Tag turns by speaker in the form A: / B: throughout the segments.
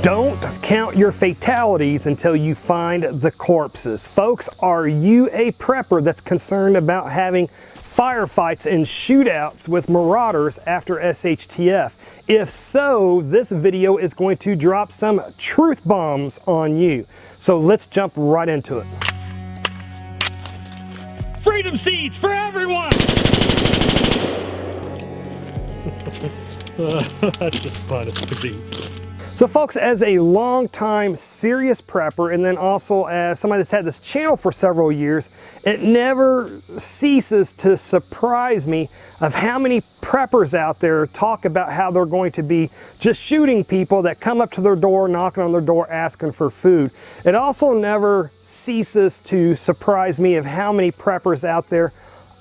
A: Don't count your fatalities until you find the corpses. Folks, are you a prepper that's concerned about having firefights and shootouts with marauders after SHTF? If so, this video is going to drop some truth bombs on you. So let's jump right into it.
B: Freedom seats for everyone! That's just fun as could be.
A: So folks, as a long-time serious prepper, and then also as somebody that's had this channel for several years, it never ceases to surprise me of how many preppers out there talk about how they're going to be just shooting people that come up to their door, knocking on their door, asking for food. It also never ceases to surprise me of how many preppers out there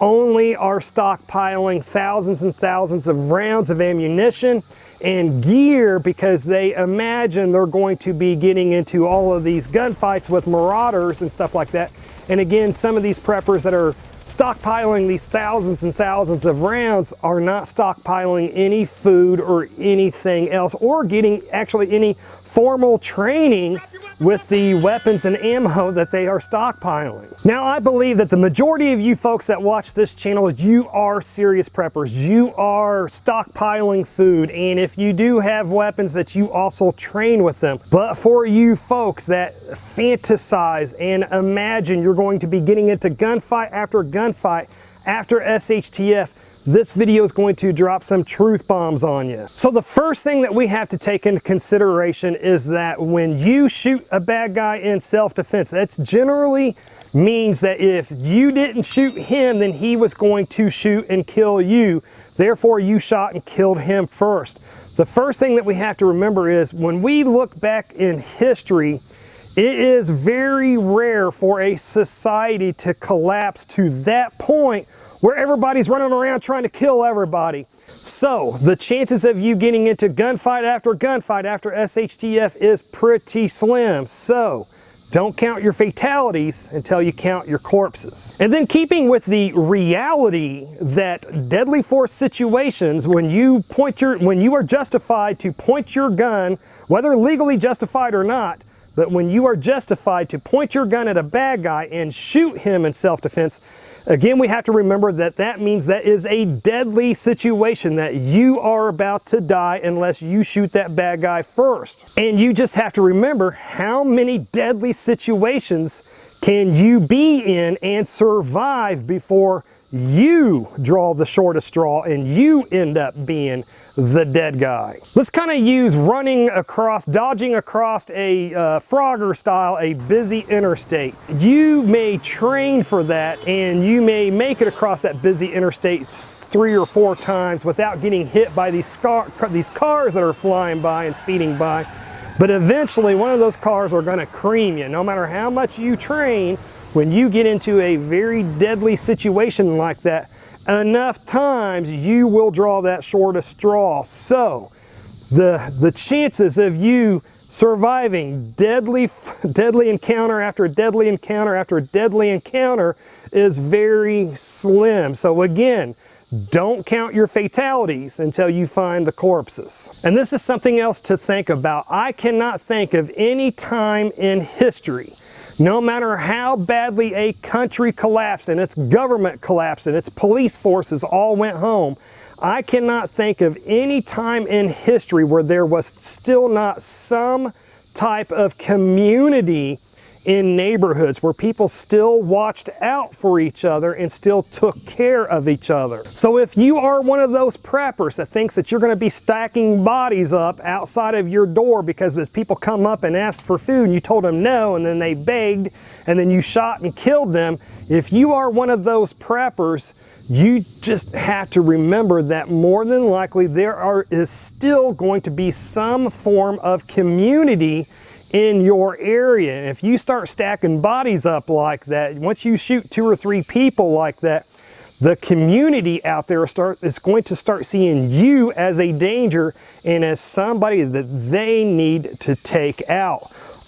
A: only are stockpiling thousands and thousands of rounds of ammunition and gear because they imagine they're going to be getting into all of these gunfights with marauders and stuff like that. And again, some of these preppers that are stockpiling these thousands and thousands of rounds are not stockpiling any food or anything else, or getting actually any formal training with the weapons and ammo that they are stockpiling. Now, I believe that the majority of you folks that watch this channel, you are serious preppers. You are stockpiling food, and if you do have weapons, that you also train with them. But for you folks that fantasize and imagine you're going to be getting into gunfight after gunfight after SHTF, this video is going to drop some truth bombs on you. So the first thing that we have to take into consideration is that when you shoot a bad guy in self-defense, that's generally means that if you didn't shoot him, then he was going to shoot and kill you. Therefore, you shot and killed him first. The first thing that we have to remember is when we look back in history, it is very rare for a society to collapse to that point where everybody's running around trying to kill everybody. So the chances of you getting into gunfight after SHTF is pretty slim. So don't count your fatalities until you count your corpses. And then keeping with the reality that deadly force situations, when you are justified to point your gun, whether legally justified or not, but when you are justified to point your gun at a bad guy and shoot him in self-defense, again, we have to remember that that means that is a deadly situation, that you are about to die unless you shoot that bad guy first. And you just have to remember how many deadly situations can you be in and survive before you draw the shortest straw and you end up being the dead guy. Let's kind of use dodging across a Frogger style, a busy interstate. You may train for that and you may make it across that busy interstate 3 or 4 times without getting hit by these cars that are flying by and speeding by. But eventually one of those cars are going to cream you. No matter how much you train, when you get into a very deadly situation like that, enough times you will draw that shortest straw. So the chances of you surviving deadly encounter after deadly encounter after deadly encounter is very slim. So again, don't count your fatalities until you find the corpses. And this is something else to think about. I cannot think of any time in history, no matter how badly a country collapsed and its government collapsed and its police forces all went home, I cannot think of any time in history where there was still not some type of community in neighborhoods where people still watched out for each other and still took care of each other. So if you are one of those preppers that thinks that you're going to be stacking bodies up outside of your door because as people come up and asked for food and you told them no and then they begged and then you shot and killed them, if you are one of those preppers, you just have to remember that more than likely there is still going to be some form of community in your area. If you start stacking bodies up like that, once you shoot 2 or 3 people like that, the community out there is going to start seeing you as a danger and as somebody that they need to take out.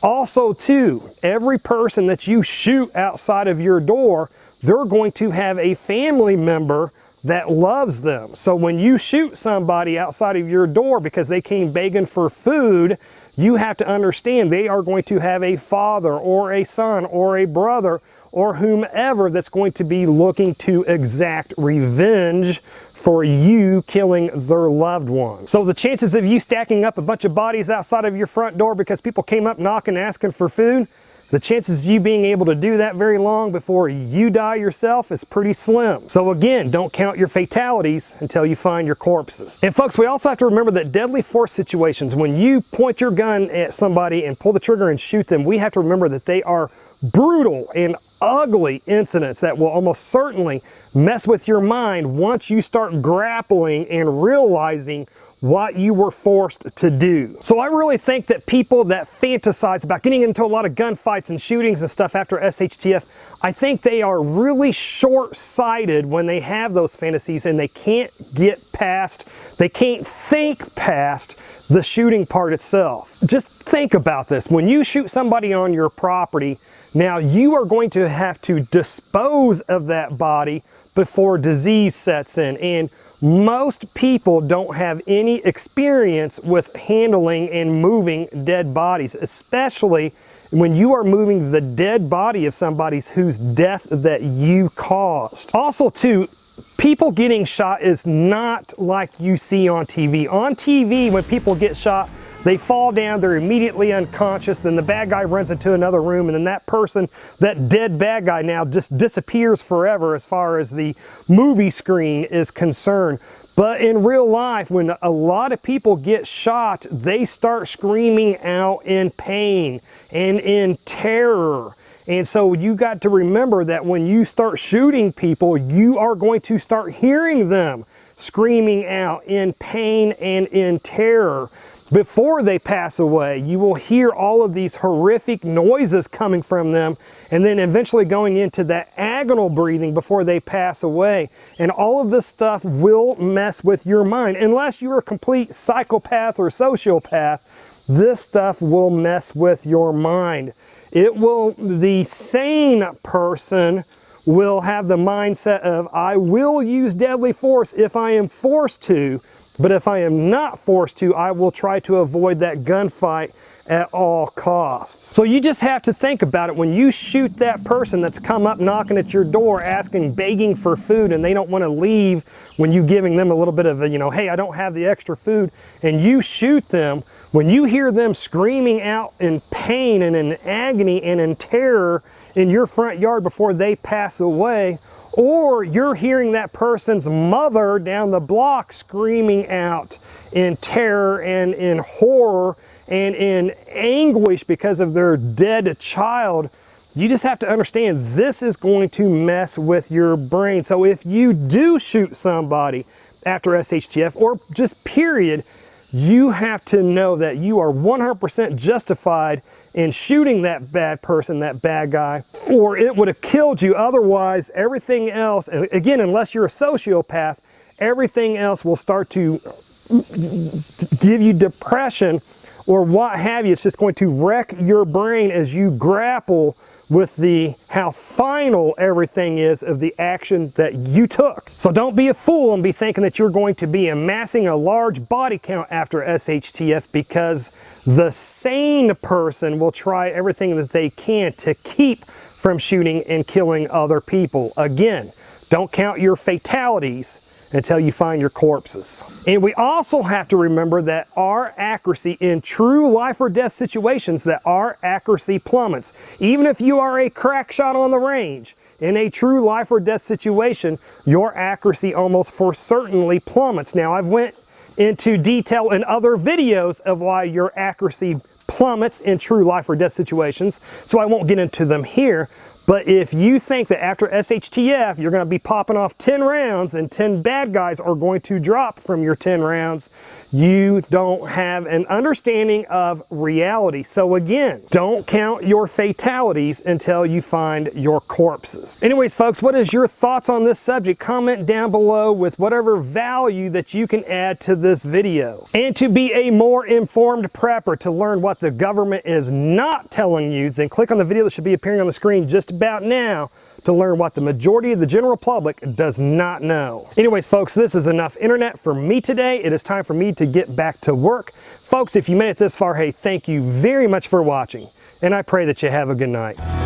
A: Also too, every person that you shoot outside of your door, they're going to have a family member that loves them. So when you shoot somebody outside of your door because they came begging for food, you have to understand they are going to have a father or a son or a brother or whomever that's going to be looking to exact revenge for you killing their loved one. So the chances of you stacking up a bunch of bodies outside of your front door because people came up knocking asking for food, the chances of you being able to do that very long before you die yourself is pretty slim. So again, don't count your fatalities until you find your corpses. And folks, we also have to remember that deadly force situations, when you point your gun at somebody and pull the trigger and shoot them, we have to remember that they are brutal and ugly incidents that will almost certainly mess with your mind once you start grappling and realizing what you were forced to do. So I really think that people that fantasize about getting into a lot of gunfights and shootings and stuff after SHTF, I think they are really short-sighted when they have those fantasies and they can't think past the shooting part itself. Just think about this. When you shoot somebody on your property, now you are going to have to dispose of that body before disease sets in. And most people don't have any experience with handling and moving dead bodies, especially when you are moving the dead body of somebody whose death that you caused. Also too, people getting shot is not like you see on TV. On TV, when people get shot, they fall down, they're immediately unconscious, then the bad guy runs into another room, and then that person, that dead bad guy now just disappears forever as far as the movie screen is concerned. But in real life, when a lot of people get shot, they start screaming out in pain and in terror. And so you got to remember that when you start shooting people, you are going to start hearing them screaming out in pain and in terror. Before they pass away, you will hear all of these horrific noises coming from them, and then eventually going into that agonal breathing before they pass away. And all of this stuff will mess with your mind. Unless you're a complete psychopath or sociopath, this stuff will mess with your mind. The sane person will have the mindset of, I will use deadly force if I am forced to, but if I am not forced to, I will try to avoid that gunfight at all costs. So you just have to think about it. When you shoot that person that's come up knocking at your door asking, begging for food, and they don't want to leave when you giving them a little bit of a, hey, I don't have the extra food, and you shoot them, when you hear them screaming out in pain and in agony and in terror in your front yard before they pass away, or you're hearing that person's mother down the block screaming out in terror and in horror and in anguish because of their dead child, you just have to understand this is going to mess with your brain. So if you do shoot somebody after SHTF, or just period, you have to know that you are 100% justified in shooting that bad person, that bad guy, or it would have killed you. Otherwise, everything else, again, unless you're a sociopath, everything else will start to give you depression or what have you. It's just going to wreck your brain as you grapple with how final everything is of the action that you took. So don't be a fool and be thinking that you're going to be amassing a large body count after SHTF, because the sane person will try everything that they can to keep from shooting and killing other people. Again, don't count your fatalities until you find your corpses. And we also have to remember that our accuracy in true life or death situations, that our accuracy plummets. Even if you are a crack shot on the range, in a true life or death situation, your accuracy almost for certainly plummets. Now, I've went into detail in other videos of why your accuracy plummets in true life or death situations, so I won't get into them here. But if you think that after SHTF you're going to be popping off 10 rounds and 10 bad guys are going to drop from your 10 rounds, you don't have an understanding of reality. So again, don't count your fatalities until you find your corpses. Anyways, folks, what is your thoughts on this subject? Comment down below with whatever value that you can add to this video. And to be a more informed prepper, to learn what the government is not telling you, then click on the video that should be appearing on the screen just about now to learn what the majority of the general public does not know. Anyways, folks, this is enough internet for me today. It is time for me to get back to work. Folks, if you made it this far, hey, thank you very much for watching, and I pray that you have a good night.